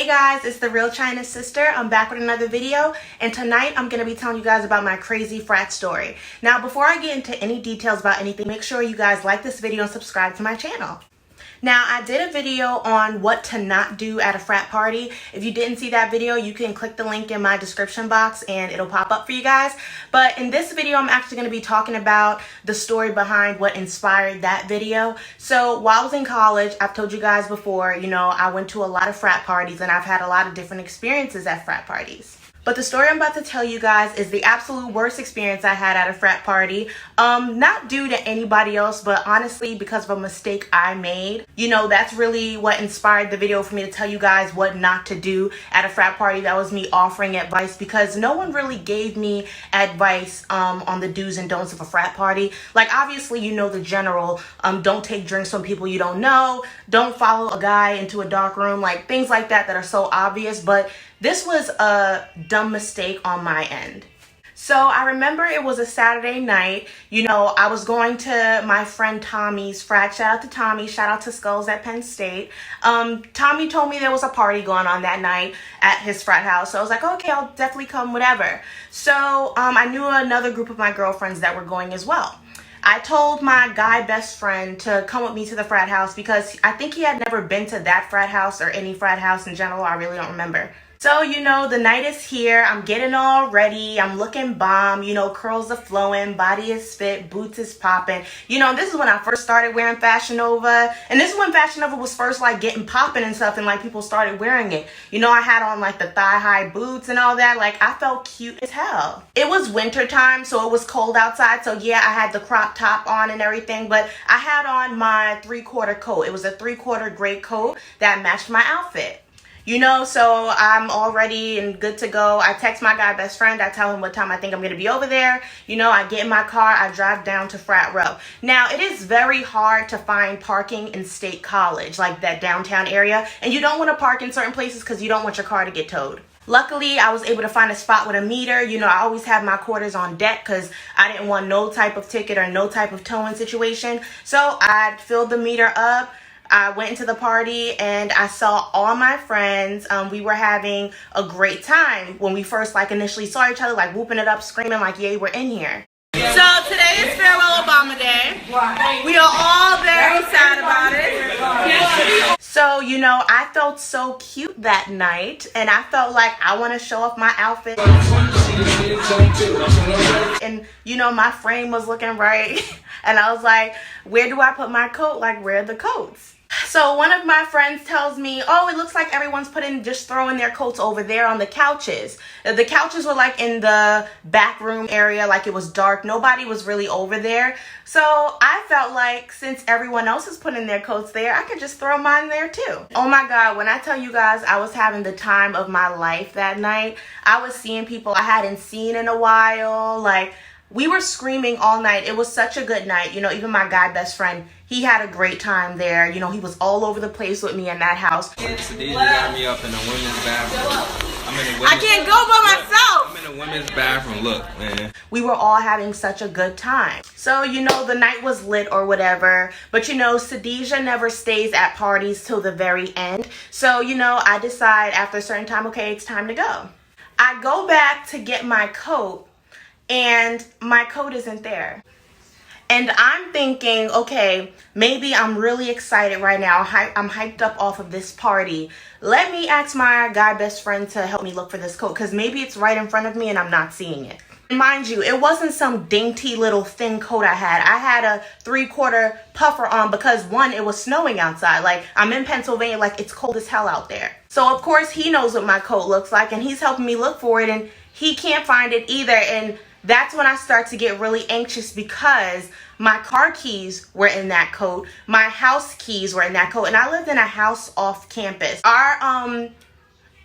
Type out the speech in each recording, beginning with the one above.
Hey guys, it's the Real China Sister. I'm back with another video, and tonight I'm going to be telling you guys about my crazy frat story. Now, before I get into any details about anything, make sure you guys like this video and subscribe to my channel. Now, I did a video on what to not do at a frat party. If you didn't see that video, you can click the link in my description box and it'll pop up for you guys. But in this video, I'm actually going to be talking about the story behind what inspired that video. So while I was in college, I've told you guys before, I went to a lot of frat parties and I've had a lot of different experiences at frat parties. But the story I'm about to tell you guys is the absolute worst experience I had at a frat party. Not due to anybody else, but honestly because of a mistake I made. That's really what inspired the video for me to tell you guys what not to do at a frat party. That was me offering advice because no one really gave me advice on the do's and don'ts of a frat party. Like, obviously, the general, don't take drinks from people you don't know, don't follow a guy into a dark room, like things like that are so obvious. But this was a dumb mistake on my end. So I remember it was a Saturday night. I was going to my friend Tommy's frat. Shout out to Tommy. Shout out to Skulls at Penn State. Tommy told me there was a party going on that night at his frat house. So I was like, okay, I'll definitely come, whatever. So I knew another group of my girlfriends that were going as well. I told my guy best friend to come with me to the frat house because I think he had never been to that frat house or any frat house in general. I really don't remember. So, the night is here. I'm getting all ready. I'm looking bomb. Curls are flowing, body is fit, boots is popping. This is when I first started wearing Fashion Nova. And this is when Fashion Nova was first getting popping and stuff, and people started wearing it. I had on the thigh-high boots and all that. I felt cute as hell. It was winter time, so it was cold outside. So yeah, I had the crop top on and everything, but I had on my 3/4 coat. It was a 3/4 gray coat that matched my outfit. So I'm all ready and good to go. I text my guy best friend. I tell him what time I think I'm going to be over there. I get in my car. I drive down to Frat Row. Now, it is very hard to find parking in State College, like that downtown area. And you don't want to park in certain places because you don't want your car to get towed. Luckily, I was able to find a spot with a meter. I always have my quarters on deck because I didn't want no type of ticket or no type of towing situation. So I filled the meter up. I went into the party and I saw all my friends. We were having a great time when we first initially saw each other, whooping it up, screaming yay, we're in here. So today is Farewell Obama Day. We are all very sad about it. So, I felt so cute that night and I felt like I want to show off my outfit. And, my frame was looking right. And I was like, where do I put my coat? Where are the coats? So one of my friends tells me, oh, it looks like everyone's just throwing their coats over there on the couches. The couches were in the back room area, it was dark. Nobody was really over there. So I felt like since everyone else is putting their coats there, I could just throw mine there too. Oh my God, when I tell you guys I was having the time of my life that night, I was seeing people I hadn't seen in a while. We were screaming all night. It was such a good night. Even my guy best friend, he had a great time there. He was all over the place with me in that house. Khadijah got me up in the women's bathroom. I can't go by myself. I'm in the women's bathroom. Look, man. We were all having such a good time. So, the night was lit or whatever. But, Khadijah never stays at parties till the very end. So, I decide after a certain time, okay, it's time to go. I go back to get my coat. And my coat isn't there. And I'm thinking, okay, maybe I'm really excited right now. I'm hyped up off of this party. Let me ask my guy best friend to help me look for this coat because maybe it's right in front of me and I'm not seeing it. Mind you, it wasn't some dainty little thin coat I had. I had a 3/4 puffer on because one, it was snowing outside. I'm in Pennsylvania, it's cold as hell out there. So of course he knows what my coat looks like and he's helping me look for it and he can't find it either. And that's when I start to get really anxious because my car keys were in that coat. My house keys were in that coat. And I lived in a house off campus. Our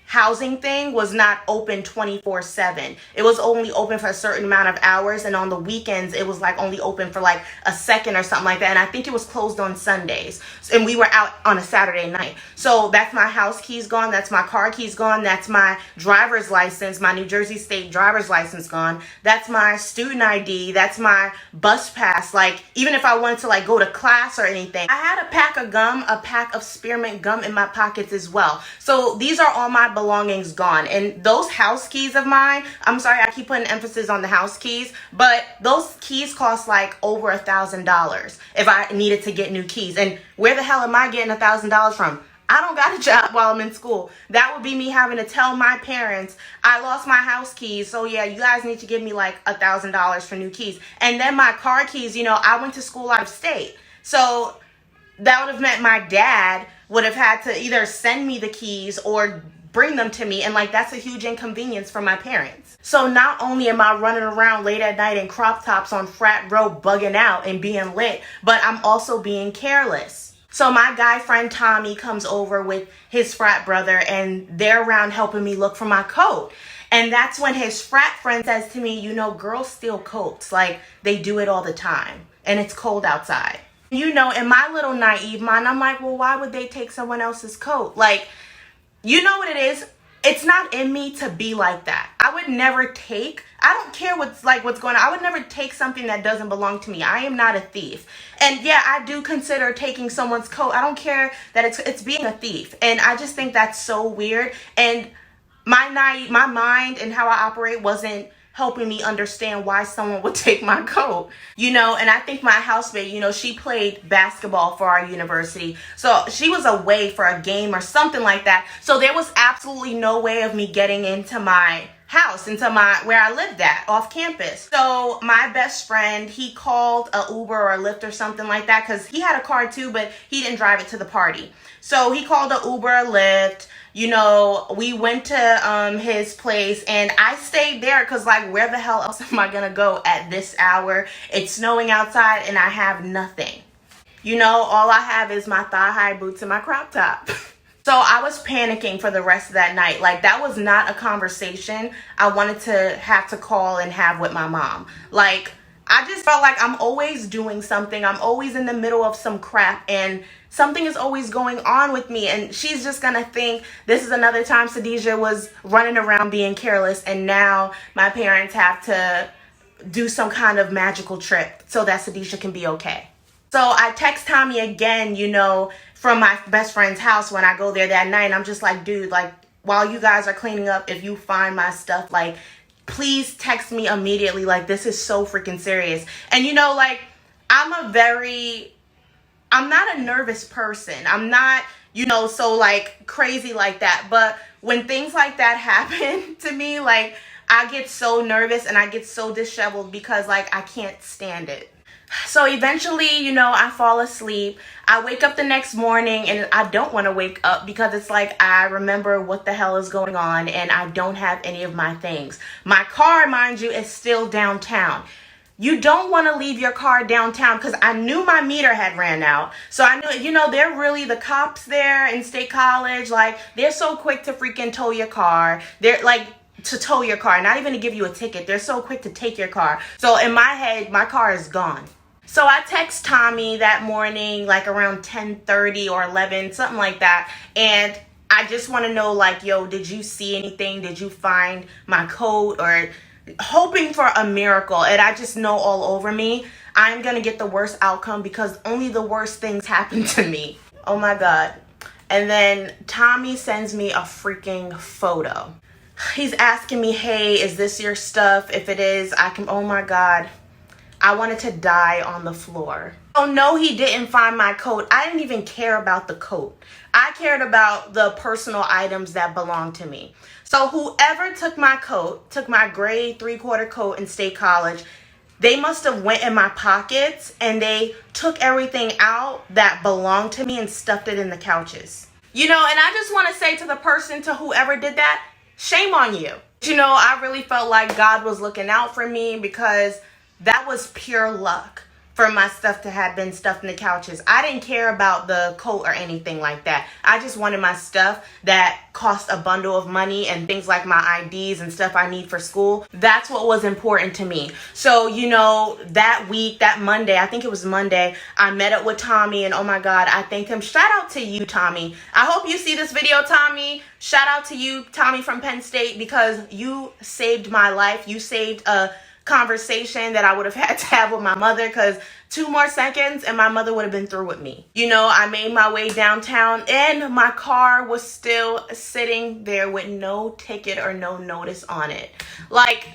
housing thing was not open 24/7. It was only open for a certain amount of hours, and on the weekends it was like only open for like a second or something like that, and I think it was closed on Sundays, and we were out on a Saturday night. So that's my house keys gone, that's my car keys gone, that's my driver's license, my New Jersey State driver's license gone, that's my student ID, that's my bus pass. Like, even if I wanted to like go to class or anything, I had a pack of gum, a pack of spearmint gum in my pockets as well. So these are all my belongings gone. And those house keys of mine, I'm sorry, I keep putting emphasis on the house keys, but those keys cost like over $1,000 if I needed to get new keys. And where the hell am I getting $1,000 from? I don't got a job while I'm in school. That would be me having to tell my parents I lost my house keys, so yeah, you guys need to give me like $1,000 for new keys. And then my car keys, you know, I went to school out of state, so that would have meant my dad would have had to either send me the keys or bring them to me, and like that's a huge inconvenience for my parents. So not only am I running around late at night in crop tops on frat row bugging out and being lit, but I'm also being careless. So my guy friend Tommy comes over with his frat brother, and they're around helping me look for my coat. And that's when his frat friend says to me, you know, girls steal coats, like they do it all the time, and it's cold outside. You know, in my little naive mind, I'm like, well, why would they take someone else's coat? Like, you know what it is? It's not in me to be like that. I would never take, I don't care what's going on. I would never take something that doesn't belong to me. I am not a thief. And yeah, I do consider taking someone's coat. I don't care that it's being a thief. And I just think that's so weird. And my mind and how I operate wasn't helping me understand why someone would take my coat, you know. And I think my housemate, you know, she played basketball for our university, so she was away for a game or something like that, so there was absolutely no way of me getting into my house, into where I lived at off campus. So my best friend, he called a Uber or a Lyft or something like that, because he had a car too, but he didn't drive it to the party. So he called a Uber or Lyft. You know, we went to his place, and I stayed there because, like, where the hell else am I gonna go at this hour? It's snowing outside and I have nothing. You know, all I have is my thigh-high boots and my crop top. So I was panicking for the rest of that night. Like, that was not a conversation I wanted to have to call and have with my mom. Like, I just felt like I'm always doing something. I'm always in the middle of some crap, and something is always going on with me, and she's just gonna think this is another time Sadisha was running around being careless, and now my parents have to do some kind of magical trick so that Sadisha can be okay. So I text Tommy again, you know, from my best friend's house when I go there that night, and I'm just like, dude, like, while you guys are cleaning up, if you find my stuff, like, please text me immediately. Like, this is so freaking serious. And you know, like, I'm not a nervous person. I'm not, you know, so like crazy like that. But when things like that happen to me, like, I get so nervous and I get so disheveled because, like, I can't stand it. So eventually, you know, I fall asleep. I wake up the next morning and I don't want to wake up because it's like I remember what the hell is going on and I don't have any of my things. My car, mind you, is still downtown. You don't want to leave your car downtown, because I knew my meter had ran out. So I knew, you know, they're really, the cops there in State College, like, they're so quick to freaking tow your car. They're like, to tow your car, not even to give you a ticket. They're so quick to take your car. So in my head, my car is gone. So I text Tommy that morning, like around 10:30 or 11, something like that. And I just want to know, like, yo, did you see anything? Did you find my coat? Or hoping for a miracle. And I just know all over me, I'm going to get the worst outcome because only the worst things happen to me. Oh my God. And then Tommy sends me a freaking photo. He's asking me, hey, is this your stuff? If it is, I can, oh my God. I wanted to die on the floor. Oh no, he didn't find my coat. I didn't even care about the coat. I cared about the personal items that belonged to me. So whoever took my coat, took my gray 3/4 coat in State College, they must have went in my pockets and they took everything out that belonged to me and stuffed it in the couches. You know, and I just want to say to the person, to whoever did that, shame on you. You know, I really felt like God was looking out for me because that was pure luck for my stuff to have been stuffed in the couches. I didn't care about the coat or anything like that. I just wanted my stuff that cost a bundle of money and things like my IDs and stuff I need for school. That's what was important to me. So, you know, that week, that Monday, I think it was Monday, I met up with Tommy, and oh my God, I thanked him. Shout out to you, Tommy. I hope you see this video, Tommy. Shout out to you, Tommy from Penn State, because you saved my life. You saved a conversation that I would have had to have with my mother, because 2 more seconds and my mother would have been through with me. You know, I made my way downtown and my car was still sitting there with no ticket or no notice on it. Like,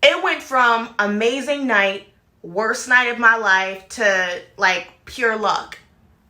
it went from amazing night, worst night of my life, to like pure luck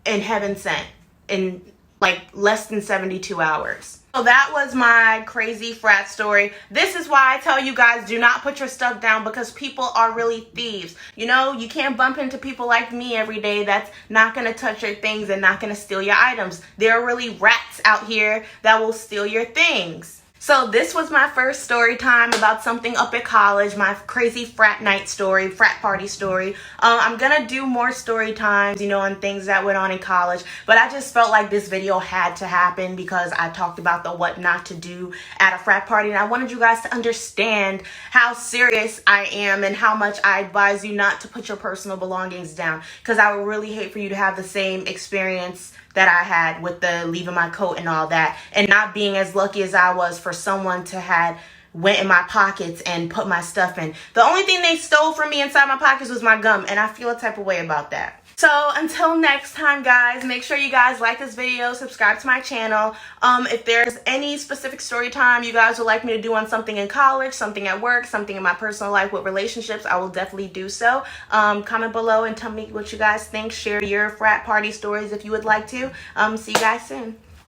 and heaven sent in like less than 72 hours. So that was my crazy frat story. This is why I tell you guys, do not put your stuff down, because people are really thieves. You know, you can't bump into people like me every day that's not going to touch your things and not going to steal your items. There are really rats out here that will steal your things. So this was my first story time about something up at college, my crazy frat night story, frat party story. I'm gonna do more story times, you know, on things that went on in college, but I just felt like this video had to happen because I talked about the what not to do at a frat party, and I wanted you guys to understand how serious I am and how much I advise you not to put your personal belongings down, because I would really hate for you to have the same experience that I had with the leaving my coat and all that, and not being as lucky as I was for someone to had went in my pockets and put my stuff in. The only thing they stole from me inside my pockets was my gum, and I feel a type of way about that. So until next time, guys, make sure you guys like this video, subscribe to my channel. If there's any specific story time you guys would like me to do on something in college, something at work, something in my personal life with relationships, I will definitely do so. Comment below and tell me what you guys think. Share your frat party stories if you would like to. See you guys soon.